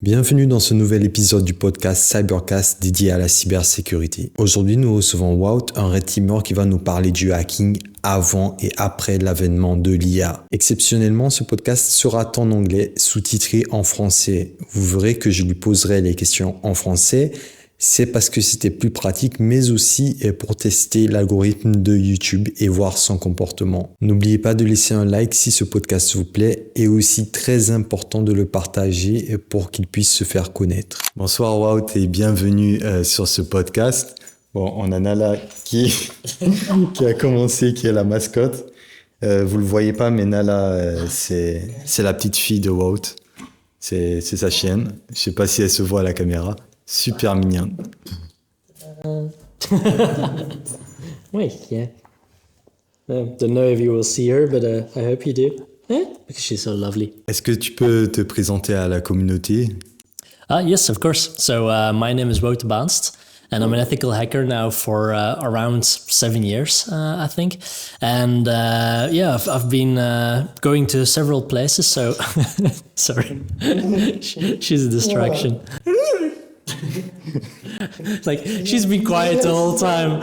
Bienvenue dans ce nouvel épisode du podcast Cybercast dédié à la cybersécurité. Aujourd'hui, nous recevons Wout, un red teamer qui va nous parler du hacking avant et après l'avènement de l'IA. Exceptionnellement, ce podcast sera en anglais, sous-titré en français. Vous verrez que je lui poserai les questions en français. C'est parce que c'était plus pratique, mais aussi pour tester l'algorithme de YouTube et voir son comportement. N'oubliez pas de laisser un like si ce podcast vous plaît et aussi très important de le partager pour qu'il puisse se faire connaître. Bonsoir Wout et bienvenue sur ce podcast. Bon, on a Nala qui a commencé, qui est la mascotte. Vous le voyez pas, mais Nala, c'est la petite fille de Wout. C'est sa chienne. Je sais pas si elle se voit à la caméra. Super mignonne. Wait, yeah. Don't know if you will see her, but I hope you do. Because she's so lovely. Est-ce que tu peux te présenter à la communauté? Yes, of course. So my name is Wout Baanst, and I'm an ethical hacker now for around 7 years, I think. And I've been going to several places. So sorry, she's a distraction. Like, she's been quiet the whole time.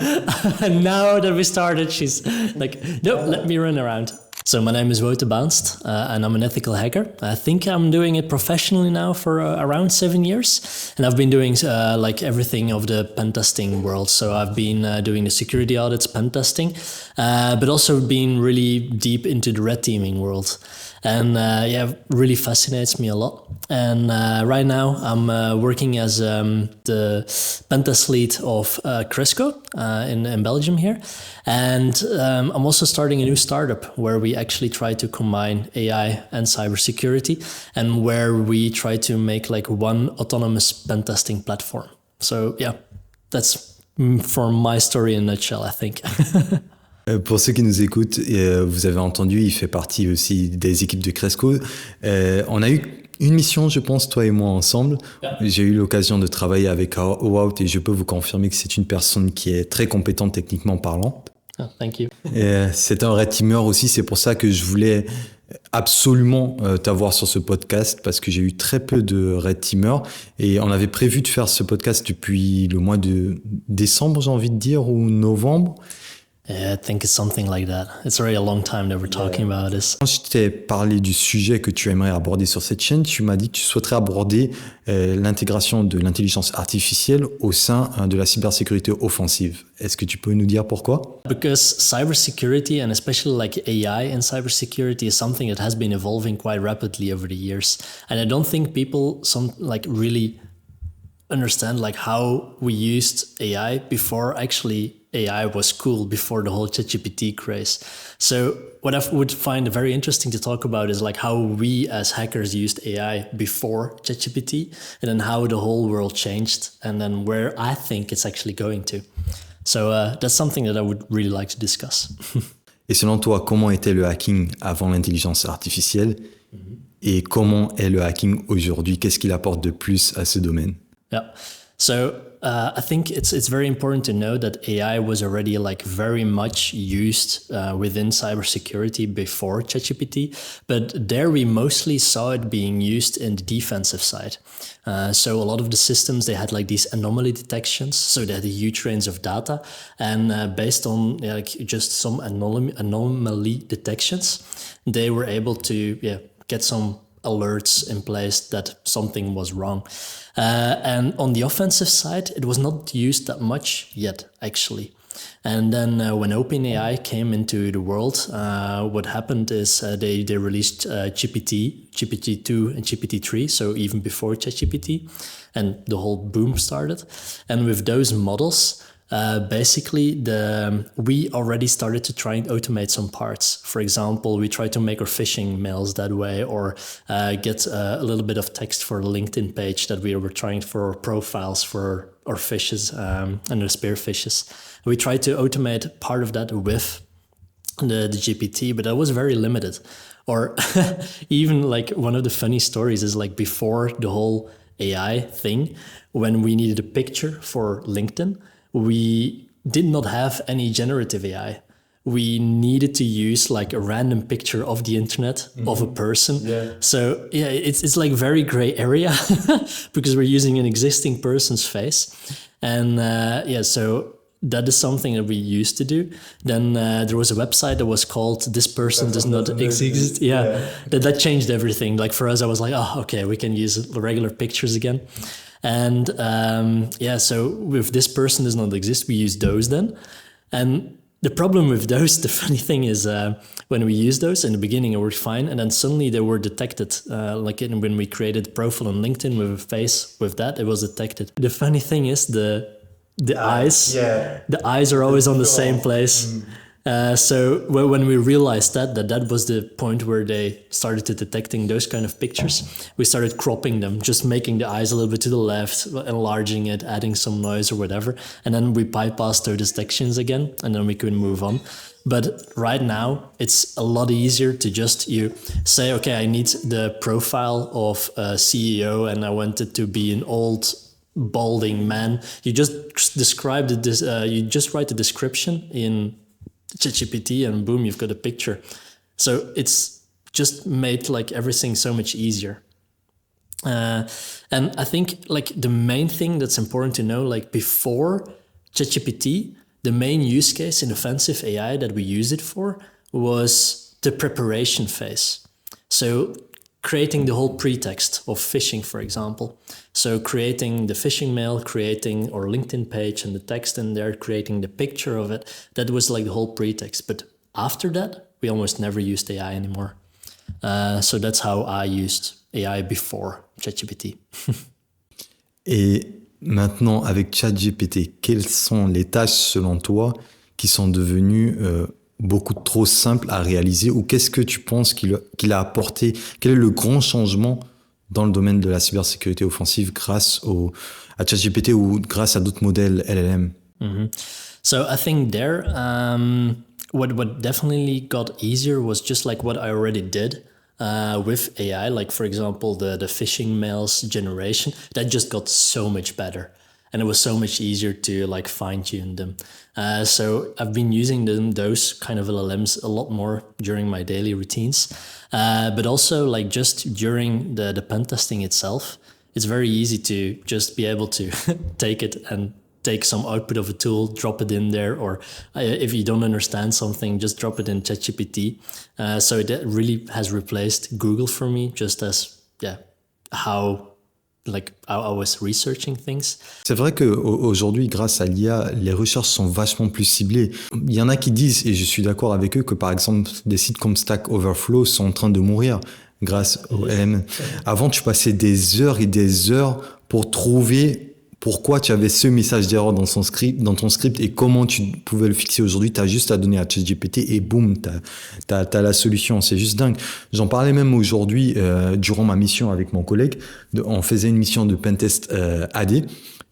And now that we started, she's like, no, let me run around. So my name is Wout Baanst, and I'm an ethical hacker. I think I'm doing it professionally now for around 7 years. And I've been doing like everything of the pen testing world. So I've been doing the security audits, pen testing, but also been really deep into the red teaming world. And really fascinates me a lot. And right now I'm working as the pentest lead of Cresco in Belgium here. And I'm also starting a new startup where we actually try to combine AI and cybersecurity, and where we try to make like one autonomous pen testing platform. So yeah, that's for my story in a nutshell, I think. Pour ceux qui nous écoutent, vous avez entendu, il fait partie aussi des équipes de Cresco. On a eu une mission, je pense, toi et moi ensemble. Yeah. J'ai eu l'occasion de travailler avec Wout et je peux vous confirmer que c'est une personne qui est très compétente techniquement parlant. Oh, thank you. C'est un red teamer aussi, c'est pour ça que je voulais absolument t'avoir sur ce podcast, parce que j'ai eu très peu de red teamers et on avait prévu de faire ce podcast depuis le mois de décembre, j'ai envie de dire, ou novembre. Yeah, I think it's something like that. It's already a long time that we're talking about this. Quand je t'ai parlé du sujet que tu aimerais aborder sur cette chaîne, tu m'as dit que tu souhaiterais aborder l'intégration de l'intelligence artificielle au sein de la cybersécurité offensive. Est-ce que tu peux nous dire pourquoi? Because cybersecurity, and especially like AI in cybersecurity, is something that has been evolving quite rapidly over the years. And I don't think people really understand like how we used AI before actually AI was cool, before the whole ChatGPT craze. So what I would find very interesting to talk about is like how we as hackers used AI before ChatGPT, and then how the whole world changed, and then where I think it's actually going to. So that's something that I would really like to discuss. Et selon toi, comment était le hacking avant l'intelligence artificielle et comment est le hacking aujourd'hui? Qu'est-ce qu'il apporte de plus à ce domaine? Yeah. So I think it's very important to know that AI was already like very much used within cybersecurity before ChatGPT, but there we mostly saw it being used in the defensive side. So a lot of the systems, they had like these anomaly detections, so they had a huge range of data, and based on just some anomaly detections, they were able to get some alerts in place that something was wrong. And on the offensive side, it was not used that much yet, actually. And then when OpenAI came into the world, what happened is they released GPT-2 and GPT-3, so even before ChatGPT, and the whole boom started. And with those models, basically we already started to try and automate some parts. For example, we tried to make our phishing mails that way, or get a little bit of text for a LinkedIn page that we were trying for profiles for our fishes and the spear fishes. We tried to automate part of that with the GPT, but that was very limited. Or even like one of the funny stories is like before the whole AI thing, when we needed a picture for LinkedIn, we did not have any generative AI. we needed to use like a random picture of the internet of a person. So yeah, it's like very gray area because we're using an existing person's face. And so that is something that we used to do. Then there was a website that was called This Person Does Not Exist. That changed everything. Like for us, I was like, oh, okay, we can use regular pictures again. And so with This Person Does Not Exist, we use those then. And the problem with those, the funny thing is when we used those in the beginning, it worked fine. And then suddenly they were detected. When we created a profile on LinkedIn with a face with that, it was detected. The funny thing is the eyes are always on the same place. So when we realized that was the point where they started to detecting those kind of pictures, we started cropping them, just making the eyes a little bit to the left, enlarging it, adding some noise or whatever. And then we bypassed those detections again, and then we could move on. But right now, it's a lot easier to just you say, okay, I need the profile of a CEO and I want it to be an old balding man. You just describe you just write the description in ChatGPT and boom, you've got a picture. So it's just made like everything so much easier. And I think like the main thing that's important to know, like before ChatGPT, the main use case in offensive AI that we used it for was the preparation phase. So creating the whole pretext of phishing, for example. So creating the phishing mail, creating our LinkedIn page and the text in there, creating the picture of it, that was like the whole pretext. But after that, we almost never used AI anymore. So that's how I used AI before ChatGPT. Et maintenant, avec ChatGPT, quelles sont les tâches selon toi qui sont devenues beaucoup trop simples à réaliser, ou qu'est-ce que tu penses qu'il a apporté? Quel est le grand changement dans le domaine de la cybersécurité offensive grâce à ChatGPT ou grâce à d'autres modèles LLM? So I think there, what definitely got easier was just like what I already did with AI. Like for example, the phishing mails generation, that just got so much better. And it was so much easier to like fine tune them. So I've been using those kind of LLMs a lot more during my daily routines. But also like just during the pen testing itself, it's very easy to just be able to take it and take some output of a tool, drop it in there, or if you don't understand something, just drop it in ChatGPT. So that really has replaced Google for me, just as how I was researching things. C'est vrai qu'aujourd'hui, grâce à l'IA, les recherches sont vachement plus ciblées. Il y en a qui disent, et je suis d'accord avec eux, que par exemple, des sites comme Stack Overflow sont en train de mourir grâce au LM. Avant, tu passais des heures et des heures pour trouver pourquoi tu avais ce message d'erreur dans ton script et comment tu pouvais le fixer. Aujourd'hui, tu as juste à donner à ChatGPT et boum, t'as la solution. C'est juste dingue. J'en parlais même aujourd'hui durant ma mission avec mon collègue. On faisait une mission de pentest AD.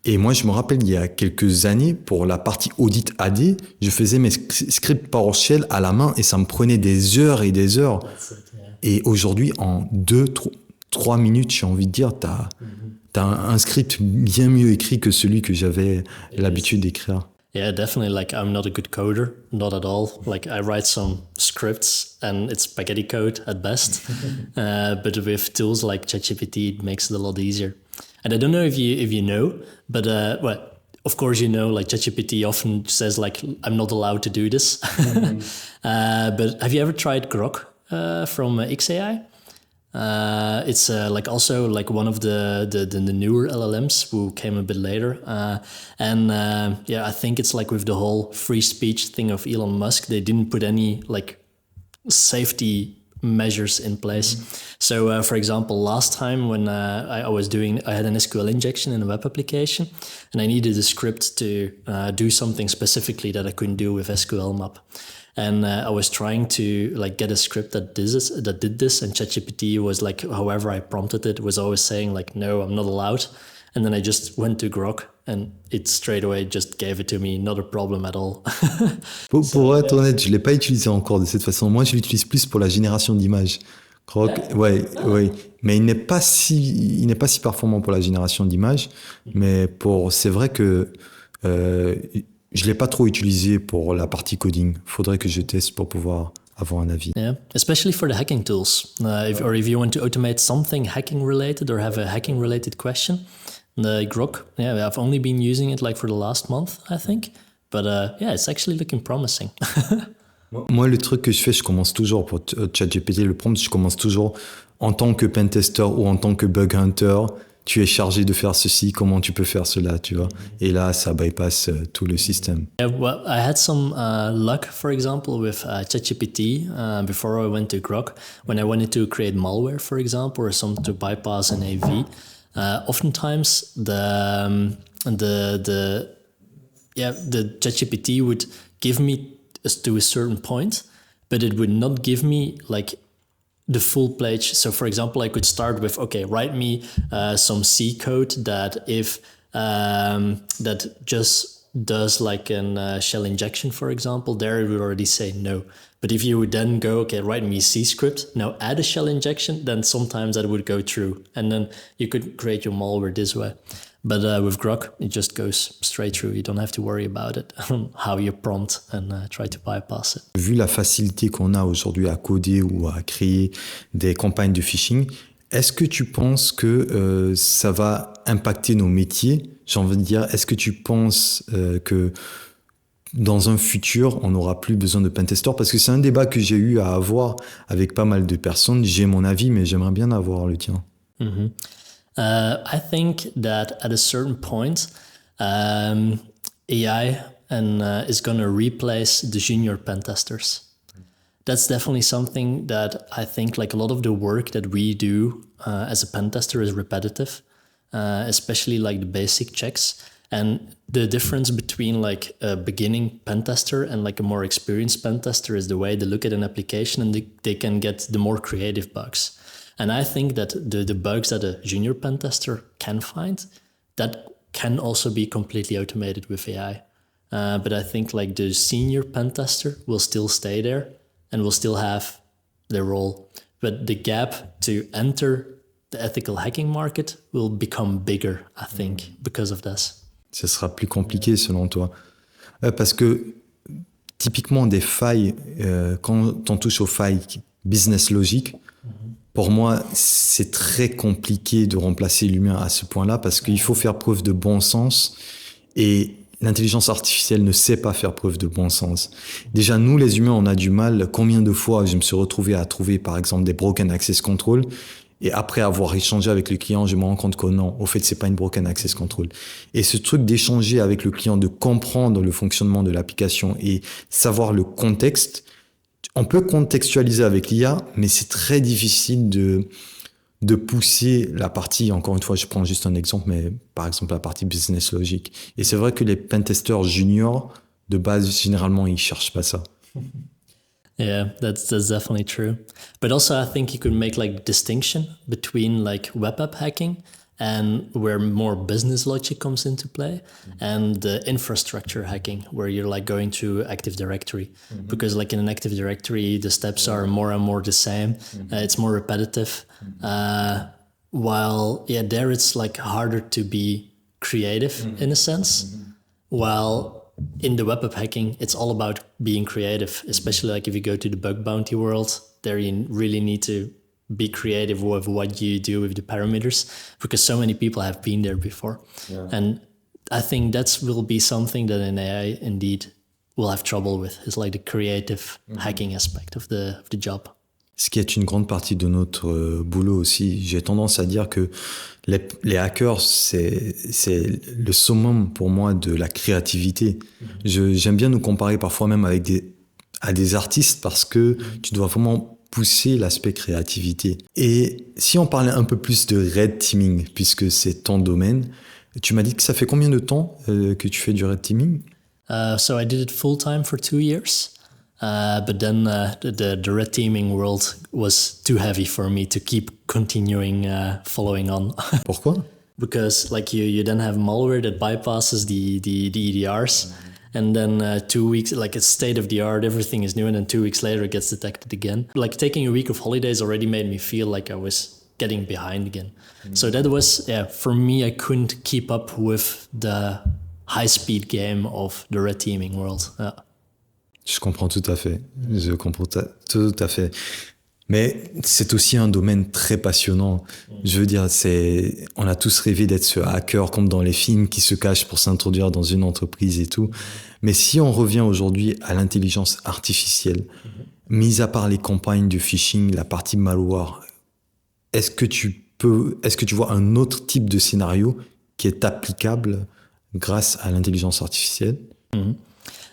Et moi, je me rappelle, il y a quelques années, pour la partie audit AD, je faisais mes scripts PowerShell à la main et ça me prenait des heures et des heures. Et aujourd'hui, en 2-3 minutes, j'ai envie de dire, t'as un script bien mieux écrit que celui que j'avais l'habitude d'écrire. Yeah, definitely. Like, I'm not a good coder, not at all. Like, I write some scripts and it's spaghetti code at best. But with tools like ChatGPT, it makes it a lot easier. And I don't know if you know, but of course you know, like ChatGPT often says like, I'm not allowed to do this. But have you ever tried Grok from XAI? It's like also like one of the newer LLMs who came a bit later. I think it's like with the whole free speech thing of Elon Musk, they didn't put any like safety measures in place. So for example, last time when I had an SQL injection in a web application and I needed a script to do something specifically that I couldn't do with SQL map. And I was trying to like get a script that did this, and ChatGPT was like, however I prompted it, was always saying like, no, I'm not allowed. And then I just went to Grok and it straight away just gave it to me, not a problem at all. Pour être honnête, je ne l'ai pas utilisé encore de cette façon. Moi, je l'utilise plus pour la génération d'images. Grok, ouais. Mais il n'est pas si performant pour la génération d'images. Mais c'est vrai que Je l'ai pas trop utilisé pour la partie coding. Faudrait que je teste pour pouvoir avoir un avis. Yeah, especially for the hacking tools. If you want to automate something hacking related or have a hacking related question, the Grok, yeah, I've only been using it like for the last month, I think. But yeah, it's actually looking promising. Moi, le truc que je fais, je commence toujours pour ChatGPT, le prompt, je commence toujours en tant que pentester ou en tant que bug hunter. Tu es chargé de faire ceci, comment tu peux faire cela, tu vois. Et là, ça bypass tout le système. Yeah, well, I had some luck, for example, with ChatGPT before I went to Grok. When I wanted to create malware, for example, or something to bypass an AV, oftentimes the ChatGPT would give me to a certain point, but it would not give me like the full page. So for example, I could start with, okay, write me some C code that if that just does like an shell injection, for example, there it would already say no. But if you would then go, okay, write me C script, now add a shell injection, then sometimes that would go through. And then you could create your malware this way. But with Grok, it just goes straight through. You don't have to worry about it, how you prompt and try to bypass it. Vu la facilité qu'on a aujourd'hui à coder ou à créer des campagnes de phishing, est-ce que tu penses que ça va impacter nos métiers? J'ai envie de dire, est-ce que tu penses que dans un futur, on n'aura plus besoin de pentester? Parce que c'est un débat que j'ai eu à avoir avec pas mal de personnes. J'ai mon avis, mais j'aimerais bien avoir le tien. Mm-hmm. I think that at a certain point, AI is going to replace the junior pen testers. That's definitely something that I think like a lot of the work that we do as a pen tester is repetitive, especially like the basic checks. And the difference between like a beginning pen tester and like a more experienced pen tester is the way they look at an application and they can get the more creative bugs. And I think that the bugs that a junior pen tester can find, that can also be completely automated with AI. But I think like the senior pen tester will still stay there and will still have their role. But the gap to enter the ethical hacking market will become bigger, I think, because of this. Ça sera plus compliqué selon toi. Parce que typiquement des failles, quand on touche aux failles business logique, pour moi, c'est très compliqué de remplacer l'humain à ce point-là parce qu'il faut faire preuve de bon sens et l'intelligence artificielle ne sait pas faire preuve de bon sens. Déjà, nous, les humains, on a du mal. Combien de fois je me suis retrouvé à trouver, par exemple, des broken access control et après avoir échangé avec le client, je me rends compte que non, au fait, c'est pas une broken access control. Et ce truc d'échanger avec le client, de comprendre le fonctionnement de l'application et savoir le contexte, on peut contextualiser avec l'IA, mais c'est très difficile de pousser la partie, encore une fois, je prends juste un exemple, mais par exemple la partie business logic. Et c'est vrai que les pentesters juniors, de base, généralement, ils cherchent pas ça. Yeah, that's definitely true. But also I think you could make like distinction between like web app hacking and where more business logic comes into play, and the infrastructure hacking, where you're like going to Active Directory. Because like in an Active Directory, the steps are more and more the same. It's more repetitive. While, yeah, there it's like harder to be creative in a sense. While in the web app hacking, it's all about being creative, especially like if you go to the bug bounty world, there you really need to be creative with what you do with the parameters, because so many people have been there before. Yeah. And I think that will be something that an AI indeed will have trouble with, is like the creative hacking aspect of the job. Ce qui est une grande partie de notre boulot aussi. J'ai tendance à dire que les hackers, c'est le summum pour moi de la créativité. J'aime bien nous comparer parfois même avec des artistes parce que tu dois vraiment pousser l'aspect créativité. Et si on parlait un peu plus de red teaming, puisque c'est ton domaine, tu m'as dit que ça fait combien de temps que tu fais du red teaming? So I did it full time for 2 years. But then the red teaming world was too heavy for me to keep continuing following on. Pourquoi? Because like you then have malware that bypasses the EDRs. And then 2 weeks, like it's state of the art, everything is new. And then 2 weeks later, it gets detected again. Like taking a week of holidays already made me feel like I was getting behind again. So that was, yeah, for me, I couldn't keep up with the high-speed game of the red teaming world. Yeah. Je comprends tout à fait. Je comprends tout à fait. Mais c'est aussi un domaine très passionnant. Je veux dire, on a tous rêvé d'être ce hacker comme dans les films qui se cache pour s'introduire dans une entreprise et tout. Mais si on revient aujourd'hui à l'intelligence artificielle, mis à part les campagnes de phishing, la partie malware, est-ce que tu vois un autre type de scénario qui est applicable grâce à l'intelligence artificielle?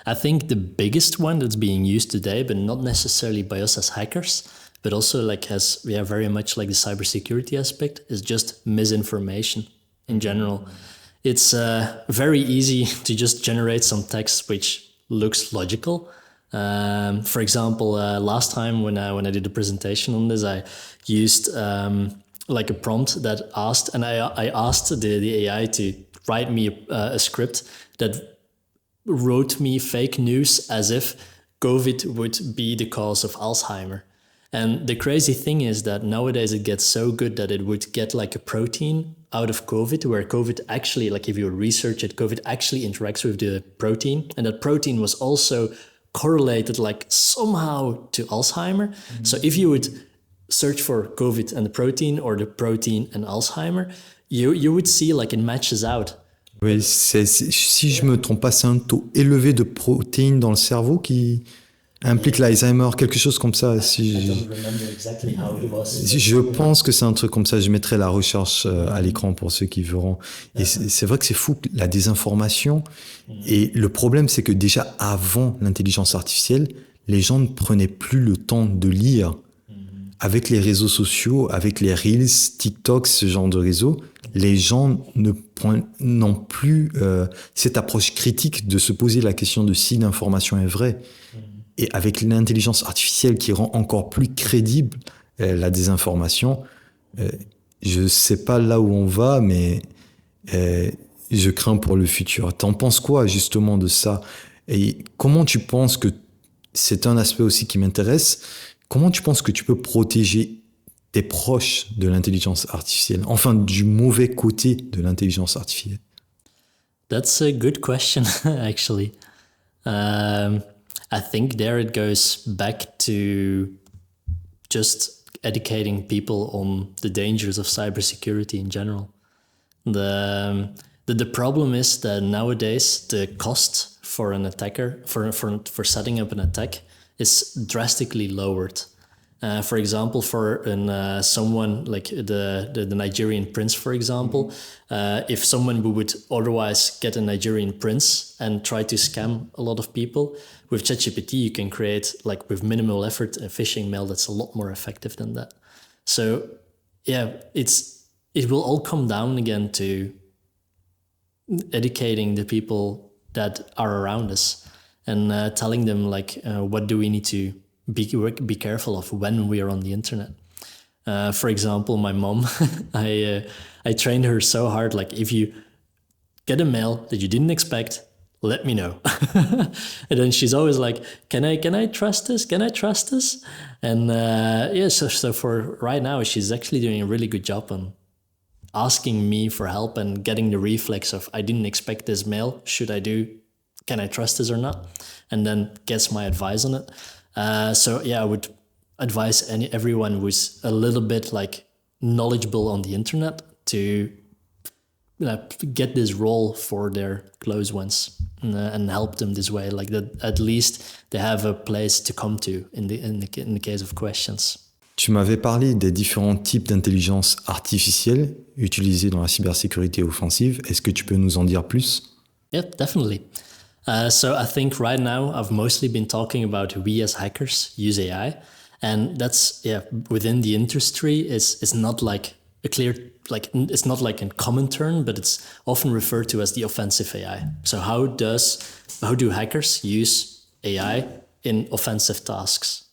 I think the biggest one that's being used today, but not necessarily by us as hackers, but also very much like the cybersecurity aspect, is just misinformation in general. It's very easy to just generate some text which looks logical. For example, last time when I did a presentation on this, I used like a prompt that asked, and I asked the AI to write me a script that wrote me fake news as if COVID would be the cause of Alzheimer. And the crazy thing is that nowadays it gets so good that it would get like a protein out of COVID, where COVID actually, like if you research it, COVID actually interacts with the protein. And that protein was also correlated like somehow to Alzheimer. So if you would search for COVID and the protein or the protein and Alzheimer, you would see like it matches out. Oui, si je me trompe pas, c'est un taux élevé de protéines dans le cerveau qui implique l'Alzheimer, quelque chose comme ça. Je pense que c'est un truc comme ça. Je mettrai la recherche à l'écran pour ceux qui verront. Et c'est vrai que c'est fou, la désinformation. Et le problème, c'est que déjà avant l'intelligence artificielle, les gens ne prenaient plus le temps de lire. Avec les réseaux sociaux, avec les Reels, TikTok, ce genre de réseaux, les gens n'ont plus cette approche critique de se poser la question de si l'information est vraie. Et avec l'intelligence artificielle qui rend encore plus crédible la désinformation, je ne sais pas là où on va, mais je crains pour le futur. T'en penses quoi justement de ça? Et comment tu penses que, c'est un aspect aussi qui m'intéresse, comment tu penses que tu peux protéger tes proches de l'intelligence artificielle, enfin du mauvais côté de l'intelligence artificielle? That's a good question, actually. I think there it goes back to just educating people on the dangers of cybersecurity in general. The problem is that nowadays the cost for an attacker, for setting up an attack, is drastically lowered. For example, for someone like the Nigerian prince, for example, if someone would otherwise get a Nigerian prince and try to scam a lot of people, with ChatGPT you can create, like with minimal effort, a phishing mail that's a lot more effective than that. So yeah, it will all come down again to educating the people that are around us and telling them like what do we need to be careful of when we are on the internet. For example, my mom, I trained her so hard, like if you get a mail that you didn't expect, let me know. And then she's always like, can I trust this? Can I trust this? And so for right now, she's actually doing a really good job on asking me for help and getting the reflex of, I didn't expect this mail. Can I trust this or not? And then gets my advice on it. So yeah, I would advise everyone who's a little bit like knowledgeable on the internet to get this role for their close ones and help them this way, like that at least they have a place to come to in the case of questions. Tu m'avais parlé des différents types d'intelligence artificielle utilisés dans la cybersécurité offensive. Est-ce que tu peux nous en dire plus? Yeah, definitely. So I think right now I've mostly been talking about we as hackers use AI, and that's within the industry it's not like a clear, like it's not like a common term, but it's often referred to as the offensive AI. So how do hackers use AI in offensive tasks?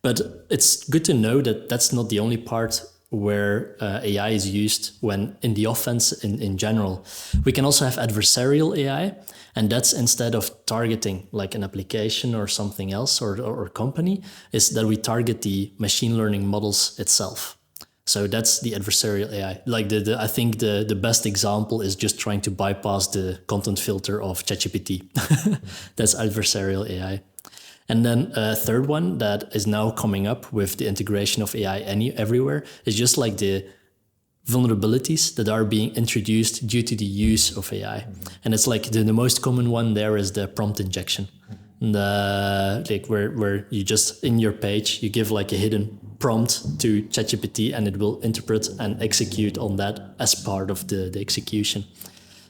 But it's good to know that that's not the only part where AI is used when in the offense in general. We can also have adversarial AI, and that's instead of targeting like an application or something else or company, is that we target the machine learning models itself. So that's the adversarial AI. Like I think the best example is just trying to bypass the content filter of ChatGPT. That's adversarial AI. And then a third one that is now coming up with the integration of AI everywhere is just like the vulnerabilities that are being introduced due to the use of AI. And it's like the most common one there is the prompt injection. Like where you just in your page, you give like a hidden prompt to ChatGPT and it will interpret and execute on that as part of the execution.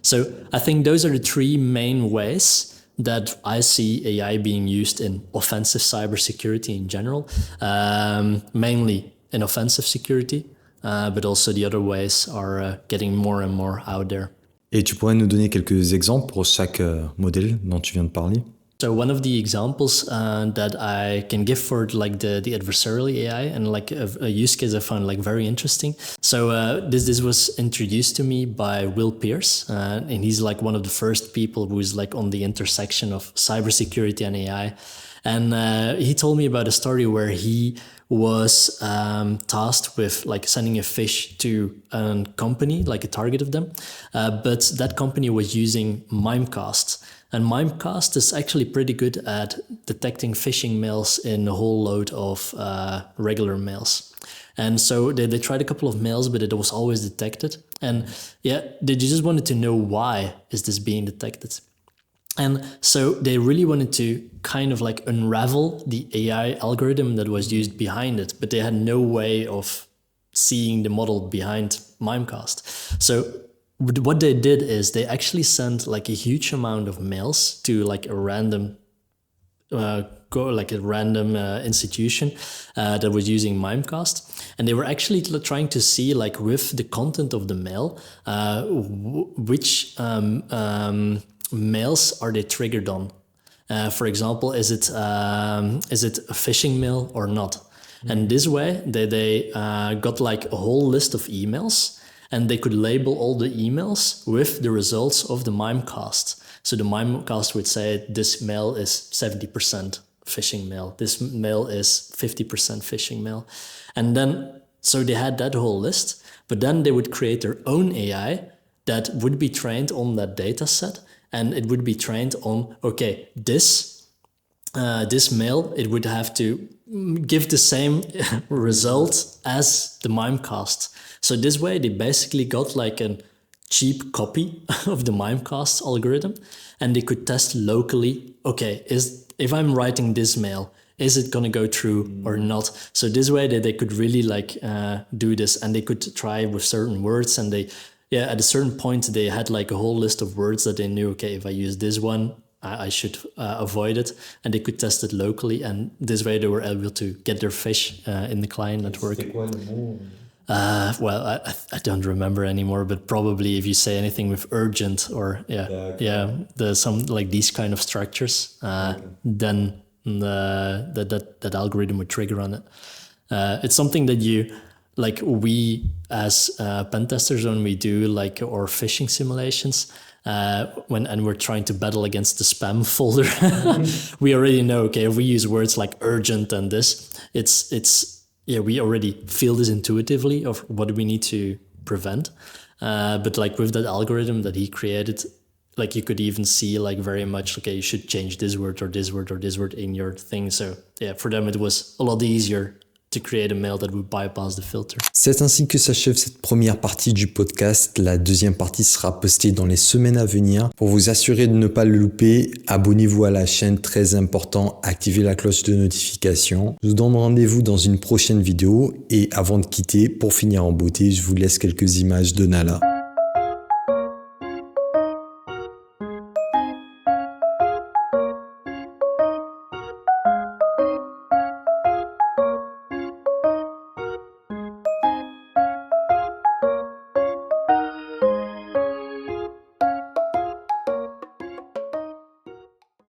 So I think those are the three main ways that I see AI being used in offensive cybersecurity in general, mainly in offensive security, but also the other ways are getting more and more out there. Et tu pourrais nous donner quelques exemples pour chaque modèle dont tu viens de parler? So one of the examples that I can give for like the adversarial AI and like a use case I found like very interesting. So this was introduced to me by Will Pierce, and he's like one of the first people who is like on the intersection of cybersecurity and AI. And he told me about a story where he was tasked with like sending a fish to a company, like a target of them, but that company was using Mimecast. And Mimecast is actually pretty good at detecting phishing mails in a whole load of regular mails. And so they tried a couple of mails, but it was always detected. And yeah, they just wanted to know why is this being detected. And so they really wanted to kind of like unravel the AI algorithm that was used behind it, but they had no way of seeing the model behind Mimecast. So what they did is they actually sent like a huge amount of mails to like a random institution that was using Mimecast, and they were actually trying to see like with the content of the mail which mails are they triggered on. For example, is it a phishing mail or not? And this way they got like a whole list of emails, and they could label all the emails with the results of the Mimecast. So the Mimecast would say this mail is 70% phishing mail, this mail is 50% phishing mail. And then, so they had that whole list, but then they would create their own AI that would be trained on that data set, and it would be trained on, okay, this mail, it would have to give the same result as the Mimecast. So this way they basically got like a cheap copy of the Mimecast algorithm, and they could test locally, okay, if I'm writing this mail, is it going to go through or not? So this way they could really like do this, and they could try with certain words, and at a certain point they had like a whole list of words that they knew, okay, if I use this one, I should avoid it, and they could test it locally, and this way they were able to get their fish in the client network. Well, I don't remember anymore, but probably if you say anything with urgent or some like these kind of structures, then that algorithm would trigger on it. It's something that you like we as pen testers, when we do like our phishing simulations, when we're trying to battle against the spam folder, we already know, okay, if we use words like urgent and this, we already feel this intuitively of what we need to prevent. But like with that algorithm that he created, like you could even see like very much, okay, you should change this word or this word or this word in your thing. So yeah, for them it was a lot easier to create a mail that would bypass the filter. C'est ainsi que s'achève cette première partie du podcast. La deuxième partie sera postée dans les semaines à venir. Pour vous assurer de ne pas le louper, abonnez-vous à la chaîne, très important, activez la cloche de notification. Je vous donne rendez-vous dans une prochaine vidéo, et avant de quitter, pour finir en beauté, je vous laisse quelques images de Nala.